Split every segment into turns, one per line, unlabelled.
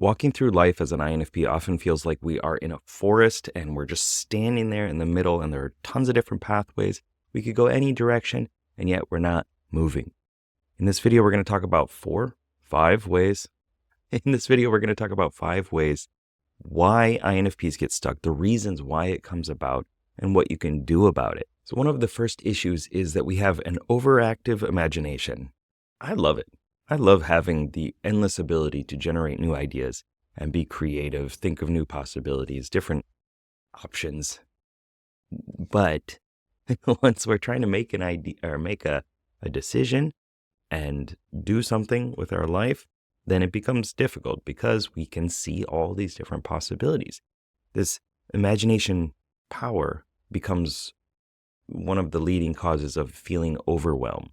Walking through life as an INFP often feels like we are in a forest and we're just standing there in the middle and there are tons of different pathways. We could go any direction and yet we're not moving. In this video, we're going to talk about five ways why INFPs get stuck, the reasons why it comes about, and what you can do about it. So one of the first issues is that we have an overactive imagination. I love it. I love having the endless ability to generate new ideas and be creative, think of new possibilities, different options. But once we're trying to make an idea or make a decision and do something with our life, then it becomes difficult because we can see all these different possibilities. This imagination power becomes one of the leading causes of feeling overwhelmed,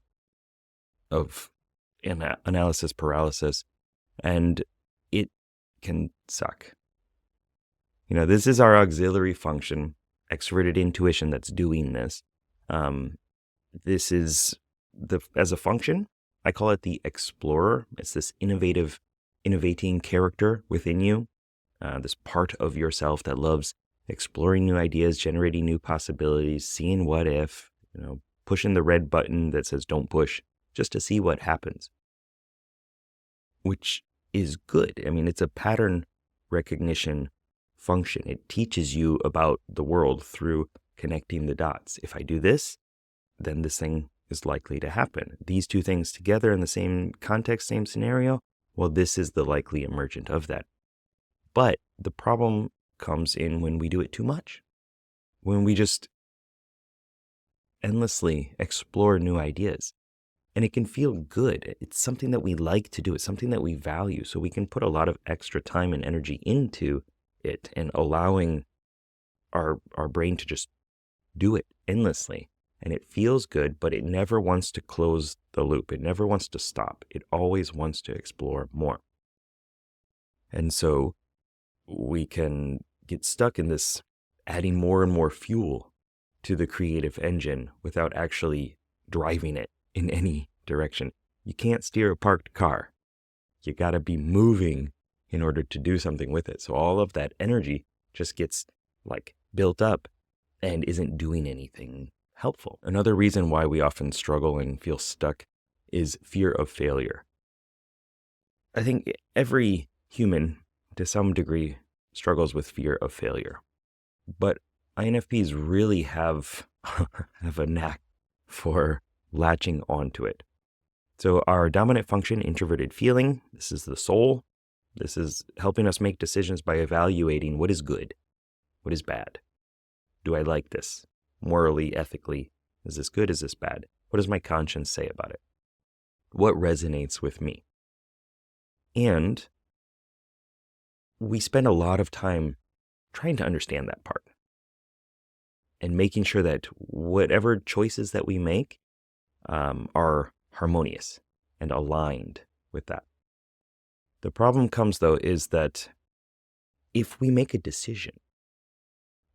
of analysis paralysis, and it can suck. This is our auxiliary function, extroverted intuition, that's doing this. This is as a function, I call it the explorer. It's this innovating character within you, this part of yourself that loves exploring new ideas, generating new possibilities, seeing what if, pushing the red button that says don't push, just to see what happens, which is good. It's a pattern recognition function. It teaches you about the world through connecting the dots. If I do this, then this thing is likely to happen. These two things together in the same context, same scenario, well, this is the likely emergent of that. But the problem comes in when we do it too much, when we just endlessly explore new ideas. And it can feel good. It's something that we like to do. It's something that we value. So we can put a lot of extra time and energy into it and allowing our brain to just do it endlessly. And it feels good, but it never wants to close the loop. It never wants to stop. It always wants to explore more. And so we can get stuck in this adding more and more fuel to the creative engine without actually driving it in any direction. You can't steer a parked car. You got to be moving in order to do something with it. So all of that energy just gets built up and isn't doing anything helpful. Another reason why we often struggle and feel stuck is fear of failure. I think every human, to some degree, struggles with fear of failure. But INFPs really have a knack for latching onto it. So our dominant function, introverted feeling, this is the soul. This is helping us make decisions by evaluating what is good, what is bad. Do I like this? Morally, ethically, is this good? Is this bad? What does my conscience say about it? What resonates with me? And we spend a lot of time trying to understand that part and making sure that whatever choices that we make are harmonious and aligned with that. The problem comes, though, is that if we make a decision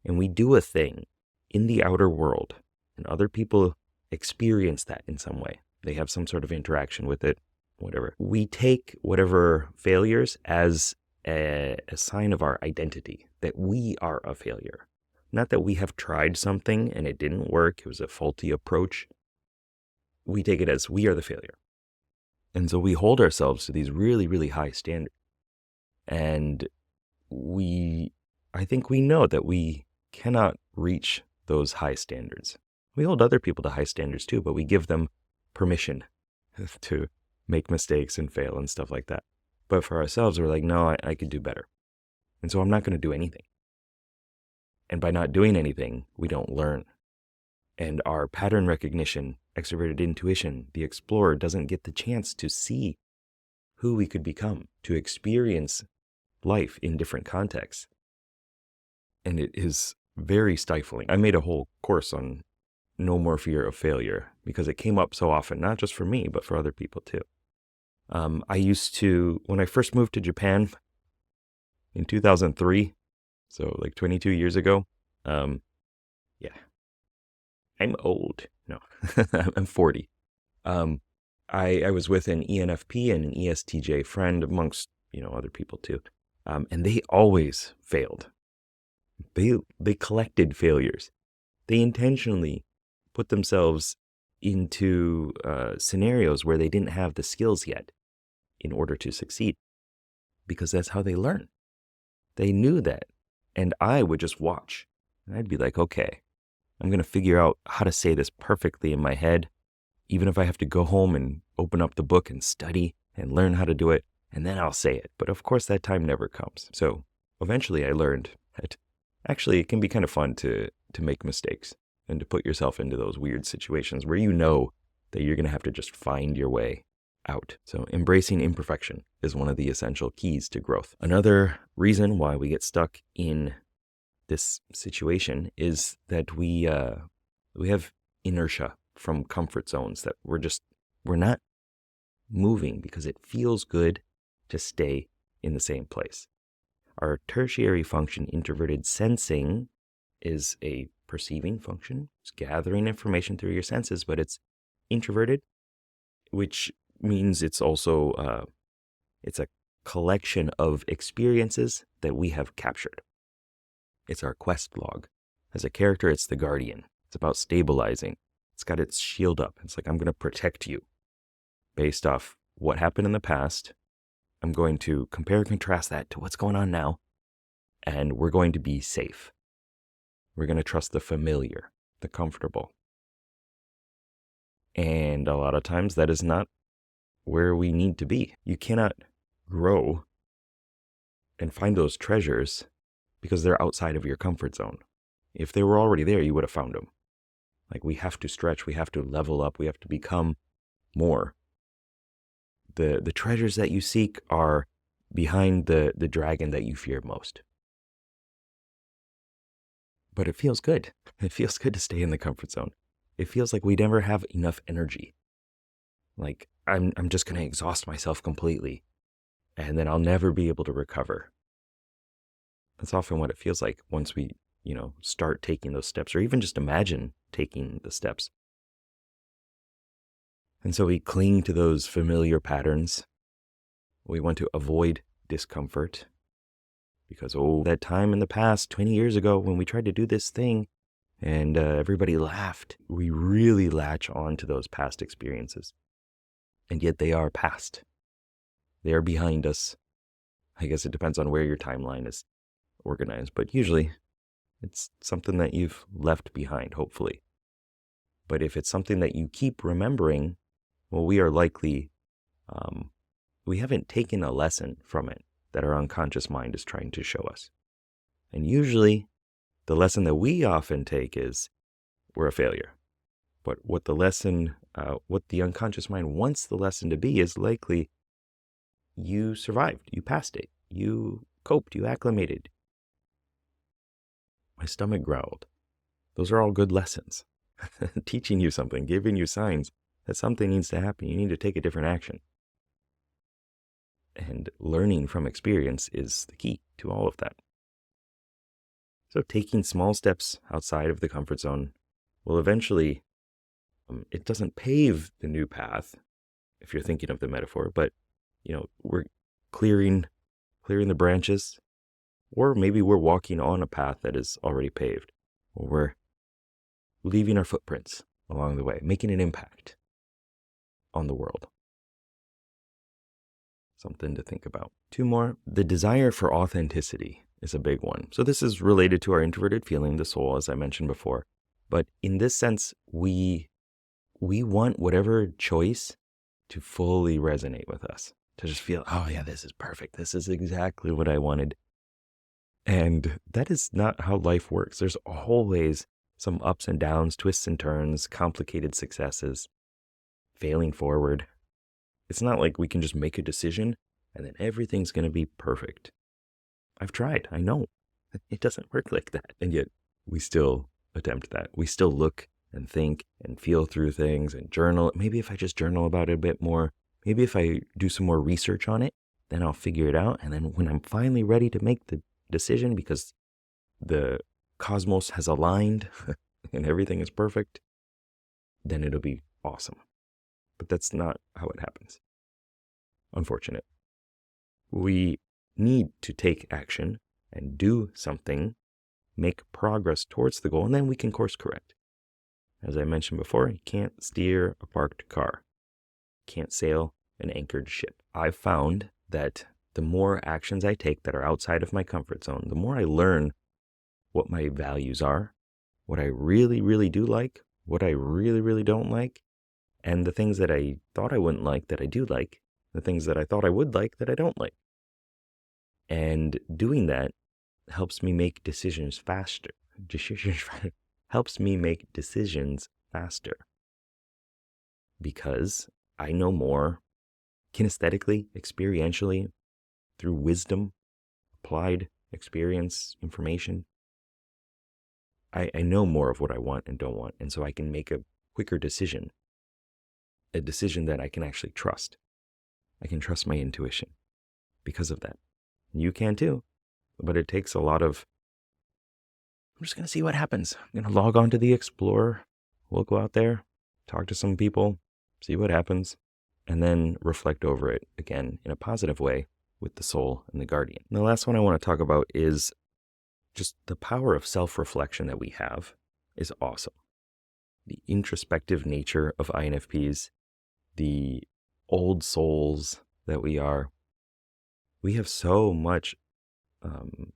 and we do a thing in the outer world and other people experience that in some way, they have some sort of interaction with it, whatever, we take whatever failures as a sign of our identity, that we are a failure. Not that we have tried something and it didn't work, it was a faulty approach. We take it as we are the failure. And so we hold ourselves to these really, really high standards. And I think we know that we cannot reach those high standards. We hold other people to high standards too, but we give them permission to make mistakes and fail and stuff like that. But for ourselves, we're like, no, I could do better. And so I'm not going to do anything. And by not doing anything, we don't learn. And our pattern recognition, extroverted intuition, the explorer doesn't get the chance to see who we could become, to experience life in different contexts. And it is very stifling. I made a whole course on no more fear of failure because it came up so often, not just for me, but for other people too. I used to, when I first moved to Japan in 2003, so 22 years ago, yeah, I'm old. No, I'm 40. I was with an ENFP and an ESTJ friend amongst, other people too. And they always failed. They collected failures. They intentionally put themselves into scenarios where they didn't have the skills yet in order to succeed, because that's how they learn. They knew that. And I would just watch. And I'd be like, okay, I'm going to figure out how to say this perfectly in my head, even if I have to go home and open up the book and study and learn how to do it, and then I'll say it. But of course, that time never comes. So eventually I learned that actually it can be kind of fun to make mistakes and to put yourself into those weird situations where you know that you're going to have to just find your way out. So embracing imperfection is one of the essential keys to growth. Another reason why we get stuck in this situation is that we have inertia from comfort zones, that we're not moving because it feels good to stay in the same place. Our tertiary function, introverted sensing, is a perceiving function. It's gathering information through your senses, but it's introverted, which means it's also it's a collection of experiences that we have captured. It's our quest log. As a character, it's the guardian. It's about stabilizing. It's got its shield up. It's like, I'm going to protect you based off what happened in the past. I'm going to compare and contrast that to what's going on now, and we're going to be safe. We're going to trust the familiar, the comfortable. And a lot of times that is not where we need to be. You cannot grow and find those treasures because they're outside of your comfort zone. If they were already there, you would have found them. Like, we have to stretch, we have to level up, we have to become more. The treasures that you seek are behind the dragon that you fear most. But it feels good. It feels good to stay in the comfort zone. It feels like we never have enough energy. Like, I'm just going to exhaust myself completely, and then I'll never be able to recover. That's often what it feels like once we, start taking those steps, or even just imagine taking the steps. And so we cling to those familiar patterns. We want to avoid discomfort because, that time in the past, 20 years ago, when we tried to do this thing and everybody laughed, we really latch on to those past experiences. And yet they are past. They are behind us. I guess it depends on where your timeline is organized, but usually it's something that you've left behind, hopefully. But if it's something that you keep remembering, well, we are likely, we haven't taken a lesson from it that our unconscious mind is trying to show us. And usually, the lesson that we often take is we're a failure. But what the unconscious mind wants the lesson to be is likely you survived, you passed it, you coped, you acclimated. My stomach growled. Those are all good lessons. Teaching you something, giving you signs that something needs to happen. You need to take a different action. And learning from experience is the key to all of that. So taking small steps outside of the comfort zone will eventually, it doesn't pave the new path, if you're thinking of the metaphor, but, we're clearing the branches, or maybe we're walking on a path that is already paved, or we're leaving our footprints along the way, making an impact on the world. Something to think about. Two more. The desire for authenticity is a big one. So this is related to our introverted feeling, the soul, as I mentioned before. But in this sense, we want whatever choice to fully resonate with us, to just feel, oh yeah, this is perfect. This is exactly what I wanted. And that is not how life works. There's always some ups and downs, twists and turns, complicated successes, failing forward. It's not like we can just make a decision and then everything's going to be perfect. I've tried. I know. It doesn't work like that. And yet we still attempt that. We still look and think and feel through things and journal. Maybe if I just journal about it a bit more, maybe if I do some more research on it, then I'll figure it out. And then when I'm finally ready to make the decision because the cosmos has aligned and everything is perfect, then it'll be awesome. But that's not how it happens. Unfortunate. We need to take action and do something, make progress towards the goal, and then we can course correct. As I mentioned before, you can't steer a parked car. You can't sail an anchored ship. I've found that the more actions I take that are outside of my comfort zone, the more I learn what my values are, what I really, really do like, what I really, really don't like, and the things that I thought I wouldn't like that I do like, the things that I thought I would like that I don't like. And doing that helps me make decisions faster. Helps me make decisions faster because I know more kinesthetically, experientially, through wisdom, applied experience, information. I know more of what I want and don't want, and so I can make a quicker decision, a decision that I can actually trust. I can trust my intuition because of that. You can too, but it takes a lot of, I'm just going to see what happens. I'm going to log on to the Explorer. We'll go out there, talk to some people, see what happens, and then reflect over it again in a positive way with the soul and the guardian. And the last one I want to talk about is just the power of self-reflection that we have is awesome. The introspective nature of INFPs, the old souls that we are, we have so much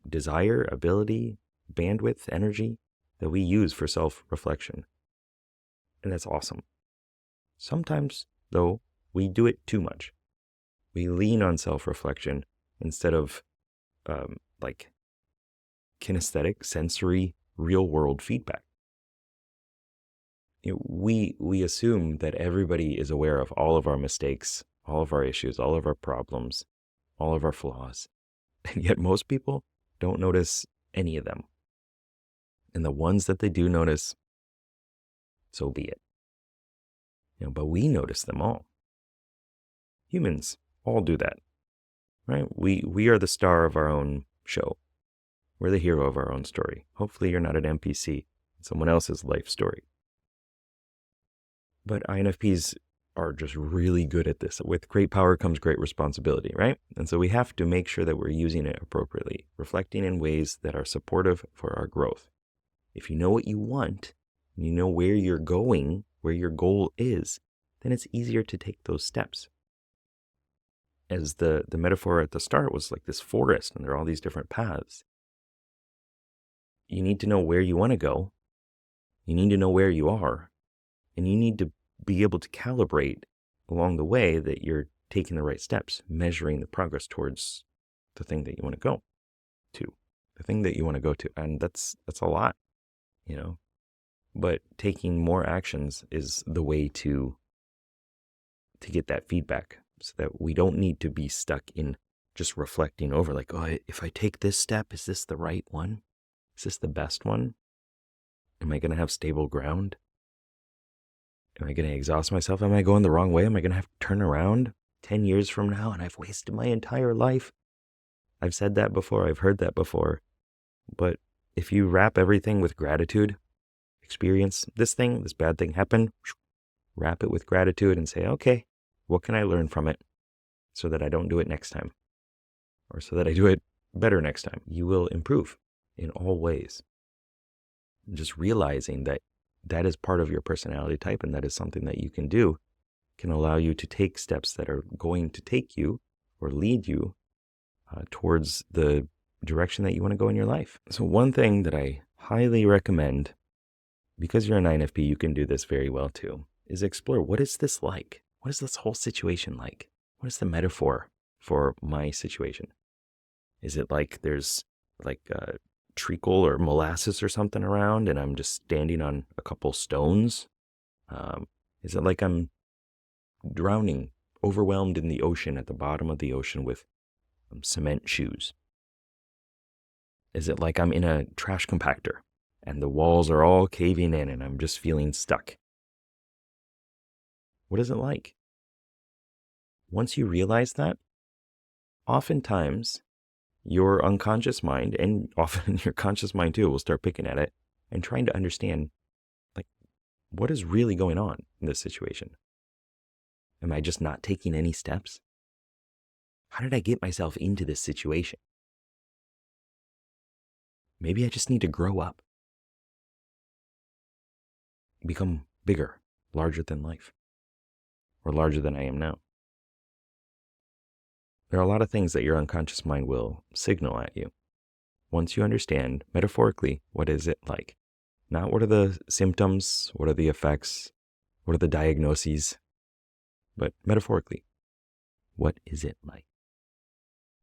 desire, ability, bandwidth, energy that we use for self-reflection. And that's awesome. Sometimes, though, we do it too much. We lean on self-reflection instead of kinesthetic, sensory, real-world feedback. We assume that everybody is aware of all of our mistakes, all of our issues, all of our problems, all of our flaws, and yet most people don't notice any of them. And the ones that they do notice, so be it. But we notice them all. Humans all do that, right? We are the star of our own show. We're the hero of our own story. Hopefully you're not an NPC, someone else's life story. But INFPs are just really good at this. With great power comes great responsibility, right? And so we have to make sure that we're using it appropriately, reflecting in ways that are supportive for our growth. If you know what you want, and you know where you're going, where your goal is, then it's easier to take those steps. As the metaphor at the start was like this forest, and there are all these different paths. You need to know where you want to go. You need to know where you are. And you need to be able to calibrate along the way that you're taking the right steps, measuring the progress towards the thing that you want to go to, the thing that you want to go to. And that's a lot, But taking more actions is the way to get that feedback so that we don't need to be stuck in just reflecting over like, oh, if I take this step, is this the right one? Is this the best one? Am I going to have stable ground? Am I going to exhaust myself? Am I going the wrong way? Am I going to have to turn around 10 years from now and I've wasted my entire life? I've said that before. I've heard that before. But if you wrap everything with gratitude, experience this bad thing happened, wrap it with gratitude and say, okay, what can I learn from it so that I don't do it next time? Or so that I do it better next time? You will improve in all ways. Just realizing that that is part of your personality type and that is something that you can do can allow you to take steps that are going to take you or lead you towards the direction that you want to go in your life. So one thing that I highly recommend, because you're an INFP, you can do this very well too, is explore, what is this like? What is this whole situation like? What is the metaphor for my situation? Is it like there's like a treacle or molasses or something around and I'm just standing on a couple stones? Is it like I'm drowning, overwhelmed in the ocean at the bottom of the ocean with cement shoes? Is it like I'm in a trash compactor and the walls are all caving in and I'm just feeling stuck? What is it like? Once you realize that, oftentimes your unconscious mind, and often your conscious mind too, will start picking at it and trying to understand, like, what is really going on in this situation? Am I just not taking any steps? How did I get myself into this situation? Maybe I just need to grow up, become bigger, larger than life, or larger than I am now. There are a lot of things that your unconscious mind will signal at you. Once you understand, metaphorically, what is it like? Not what are the symptoms, what are the effects, what are the diagnoses, but metaphorically, what is it like?